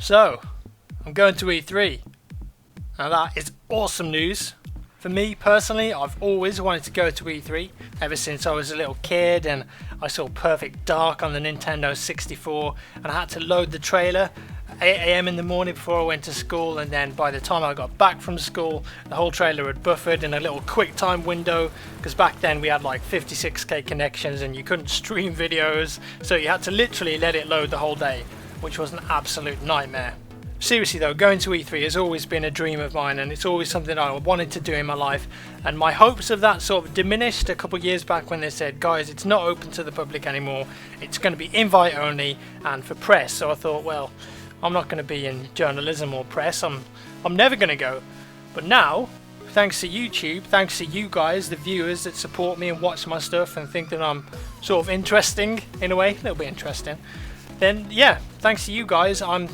So, I'm going to E3. Now that is awesome news. For me personally, I've always wanted to go to E3 ever since I was a little kid and I saw Perfect Dark on the Nintendo 64 and I had to load the trailer at 8 AM in the morning before I went to school, and then by the time I got back from school the whole trailer had buffered in a little quick time window, because back then we had like 56k connections and you couldn't stream videos, so you had to literally let it load the whole day, which was an absolute nightmare. Seriously though, going to E3 has always been a dream of mine and it's always something I wanted to do in my life, and my hopes of that sort of diminished a couple of years back when they said, guys, it's not open to the public anymore, it's going to be invite only and for press. So I thought, well, I'm not going to be in journalism or press, I'm never going to go. But now, thanks to YouTube, thanks to you guys, the viewers that support me and watch my stuff and think that I'm sort of interesting in a way, a little bit interesting, then yeah, thanks to you guys, I'm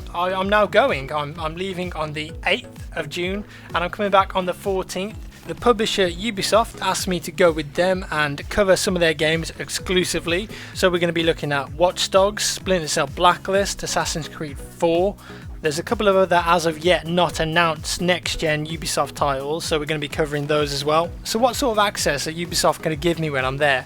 now going. I'm leaving on the 8th of June and I'm coming back on the 14th. The publisher Ubisoft asked me to go with them and cover some of their games exclusively. So we're going to be looking at Watch Dogs, Splinter Cell Blacklist, Assassin's Creed 4. There's a couple of other as of yet not announced next gen Ubisoft titles, so we're going to be covering those as well. So what sort of access are Ubisoft going to give me when I'm there?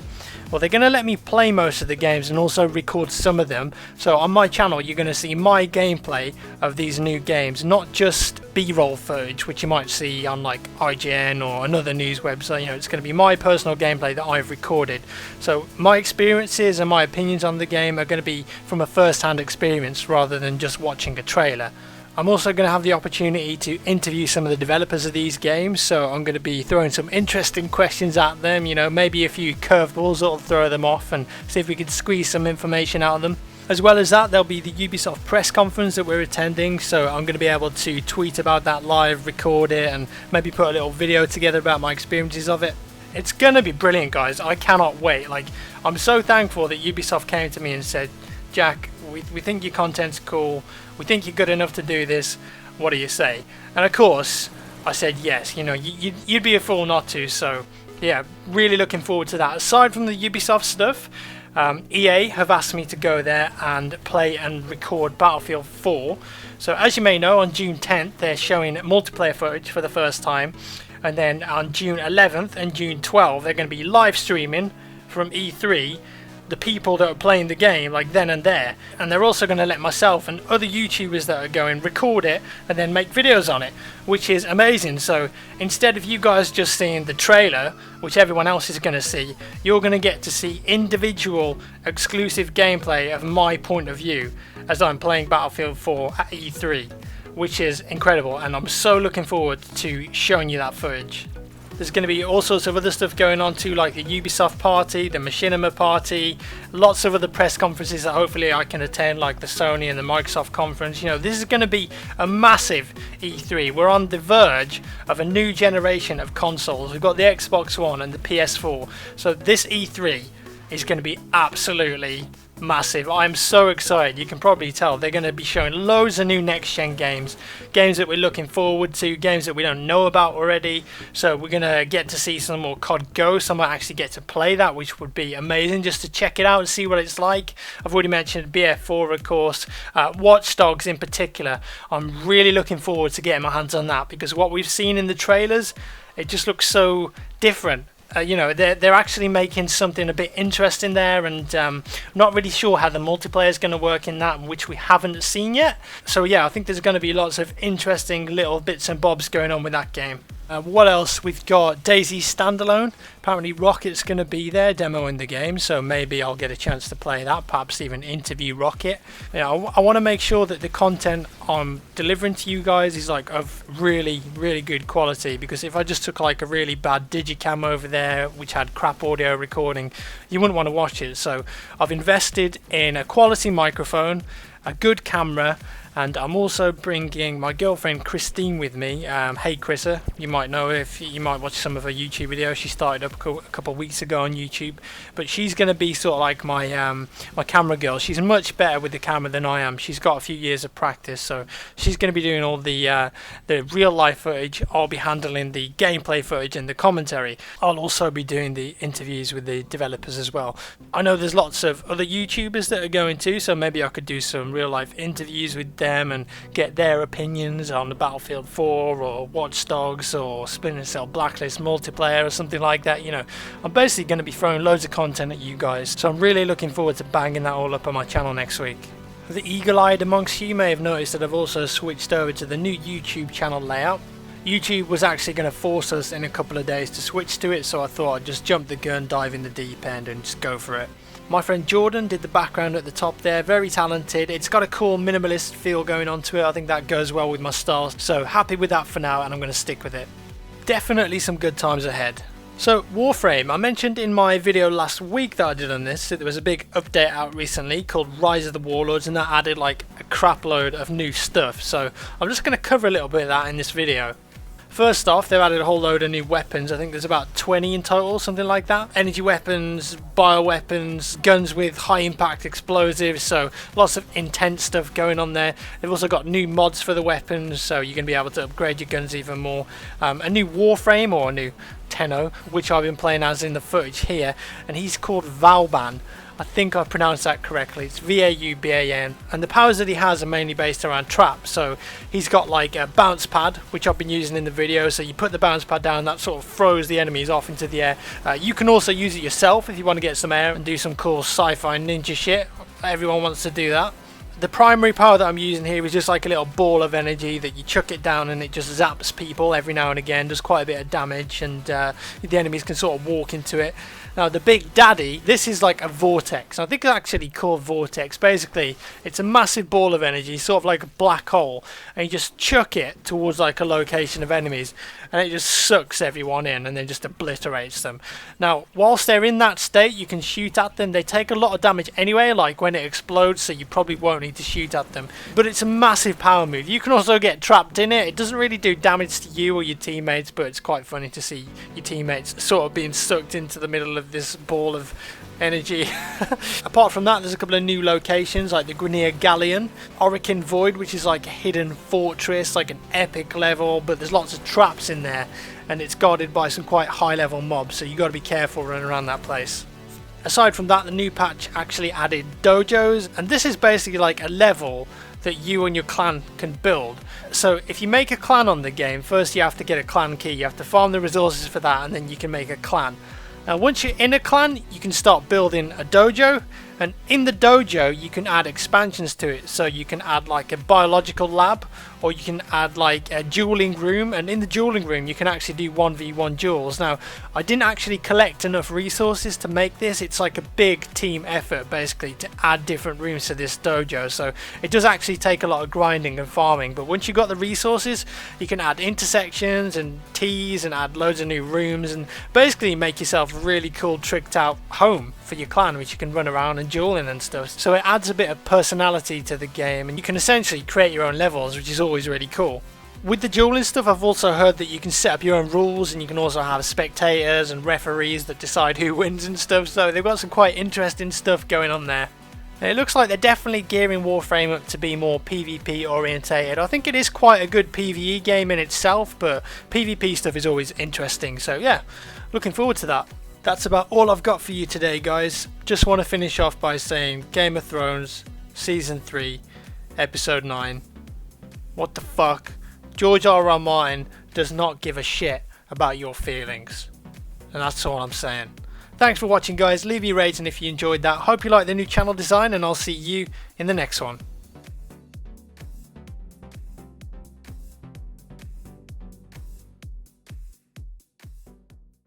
Well, they're going to let me play most of the games and also record some of them. So on my channel you're going to see my gameplay of these new games, not just B-roll footage which you might see on like IGN or another news website. You know, it's going to be my personal gameplay that I've recorded. So my experiences and my opinions on the game are going to be from a first-hand experience rather than just watching a trailer. I'm also going to have the opportunity to interview some of the developers of these games, so I'm going to be throwing some interesting questions at them, you know, maybe a few curveballs that'll throw them off and see if we can squeeze some information out of them. As well as that, there'll be the Ubisoft press conference that we're attending, so I'm going to be able to tweet about that live, record it, and maybe put a little video together about my experiences of it. It's going to be brilliant, guys. I cannot wait. Like, I'm so thankful that Ubisoft came to me and said, Jack, we think your content's cool, we think you're good enough to do this, what do you say? And of course I said yes. You know, you'd be a fool not to. So yeah, really looking forward to that. Aside from the Ubisoft stuff, EA have asked me to go there and play and record Battlefield 4. So as you may know, on June 10th they're showing multiplayer footage for the first time, and then on June 11th and June 12th they're going to be live streaming from E3 the people that are playing the game, like then and there, and they're also going to let myself and other YouTubers that are going record it and then make videos on it, which is amazing. So instead of you guys just seeing the trailer, which everyone else is going to see, you're going to get to see individual exclusive gameplay of my point of view as I'm playing Battlefield 4 at E3, which is incredible, and I'm so looking forward to showing you that footage. There's going to be all sorts of other stuff going on too, like the Ubisoft party, the Machinima party, lots of other press conferences that hopefully I can attend, like the Sony and the Microsoft conference. You know, this is going to be a massive E3. We're on the verge of a new generation of consoles. We've got the Xbox One and the PS4. So this E3 is going to be absolutely massive. I'm so excited. You can probably tell they're going to be showing loads of new next gen games that we're looking forward to, games that we don't know about already. So we're going to get to see some more COD Ghost. I might actually get to play that, which would be amazing just to check it out and see what it's like. I've already mentioned BF4 of course, Watch Dogs in particular. I'm really looking forward to getting my hands on that, because what we've seen in the trailers, it just looks so different. You know, they're actually making something a bit interesting there, and not really sure how the multiplayer is going to work in that, which we haven't seen yet. So yeah, I think there's going to be lots of interesting little bits and bobs going on with that game. What else? We've got DayZ Standalone. Apparently Rocket's going to be there demoing the game, so maybe I'll get a chance to play that, perhaps even interview Rocket. You know, I want to make sure that the content I'm delivering to you guys is like of really, really good quality, because if I just took like a really bad digicam over there which had crap audio recording, you wouldn't want to watch it. So I've invested in a quality microphone, a good camera, and I'm also bringing my girlfriend Christine with me. Hey Chrissa, you might know her if you might watch some of her YouTube videos. She started up a couple of weeks ago on YouTube, but she's going to be sort of like my my camera girl. She's much better with the camera than I am. She's got a few years of practice, so she's going to be doing all the real life footage. I'll be handling the gameplay footage and the commentary. I'll also be doing the interviews with the developers as well. I know there's lots of other YouTubers that are going to, so maybe I could do some real life interviews with them them and get their opinions on the Battlefield 4 or Watch Dogs or Splinter Cell Blacklist multiplayer or something like that. You know, I'm basically going to be throwing loads of content at you guys, so I'm really looking forward to banging that all up on my channel next week. The eagle-eyed amongst you may have noticed that I've also switched over to the new YouTube channel layout. YouTube was actually going to force us in a couple of days to switch to it, so I thought I'd just jump the gun, dive in the deep end and just go for it. My friend Jordan did the background at the top there, very talented. It's got a cool minimalist feel going on to it. I think that goes well with my style, so happy with that for now and I'm going to stick with it. Definitely some good times ahead. So Warframe, I mentioned in my video last week that I did on this, that there was a big update out recently called Rise of the Warlords, and that added like a crap load of new stuff. So I'm just going to cover a little bit of that in this video. First off, they've added a whole load of new weapons. I think there's about 20 in total, something like that. Energy weapons, bioweapons, guns with high impact explosives, so lots of intense stuff going on there. They've also got new mods for the weapons, so you're going to be able to upgrade your guns even more. A new Warframe, or a new Tenno, which I've been playing as in the footage here, and he's called Vauban. I think I pronounced that correctly. It's V-A-U-B-A-N, and the powers that he has are mainly based around traps. So he's got like a bounce pad, which I've been using in the video. So you put the bounce pad down, that sort of throws the enemies off into the air. You can also use it yourself if you want to get some air and do some cool sci-fi ninja shit. Everyone wants to do that. The primary power that I'm using here is just like a little ball of energy that you chuck it down and it just zaps people every now and again, does quite a bit of damage, and the enemies can sort of walk into it. Now the big daddy, this is like a vortex. I think it's actually called vortex. Basically, it's a massive ball of energy, sort of like a black hole, and you just chuck it towards like a location of enemies, and it just sucks everyone in and then just obliterates them. Now, whilst they're in that state, you can shoot at them. They take a lot of damage anyway, like when it explodes, so you probably won't need to shoot at them. But it's a massive power move. You can also get trapped in it. It doesn't really do damage to you or your teammates, but it's quite funny to see your teammates sort of being sucked into the middle of this ball of energy. Apart from that, there's a couple of new locations like the Grenier Galleon, Orokin Void, which is like a hidden fortress, like an epic level, but there's lots of traps in there and it's guarded by some quite high level mobs, so you got to be careful running around that place. Aside from that, the new patch actually added dojos, and this is basically like a level that you and your clan can build. So if you make a clan on the game, first you have to get a clan key, you have to farm the resources for that, and then you can make a clan. Now once you're in a clan, you can start building a dojo, and in the dojo you can add expansions to it. So you can add like a biological lab, or you can add like a dueling room, and in the dueling room you can actually do 1v1 duels. Now I didn't actually collect enough resources to make this. It's like a big team effort basically to add different rooms to this dojo, so it does actually take a lot of grinding and farming, but once you've got the resources you can add intersections and teas and add loads of new rooms and basically make yourself a really cool tricked out home for your clan, which you can run around and duel in and stuff. So it adds a bit of personality to the game, and you can essentially create your own levels, which is always really cool. With the dueling stuff, I've also heard that you can set up your own rules, and you can also have spectators and referees that decide who wins and stuff, so they've got some quite interesting stuff going on there. And it looks like they're definitely gearing Warframe up to be more PvP orientated. I think it is quite a good PvE game in itself, but PvP stuff is always interesting, so yeah, looking forward to that. That's about all I've got for you today, guys. Just want to finish off by saying Game of Thrones Season 3 Episode 9. What the fuck? George R.R. Martin does not give a shit about your feelings. And that's all I'm saying. Thanks for watching, guys. Leave your rating if you enjoyed that. Hope you like the new channel design, and I'll see you in the next one.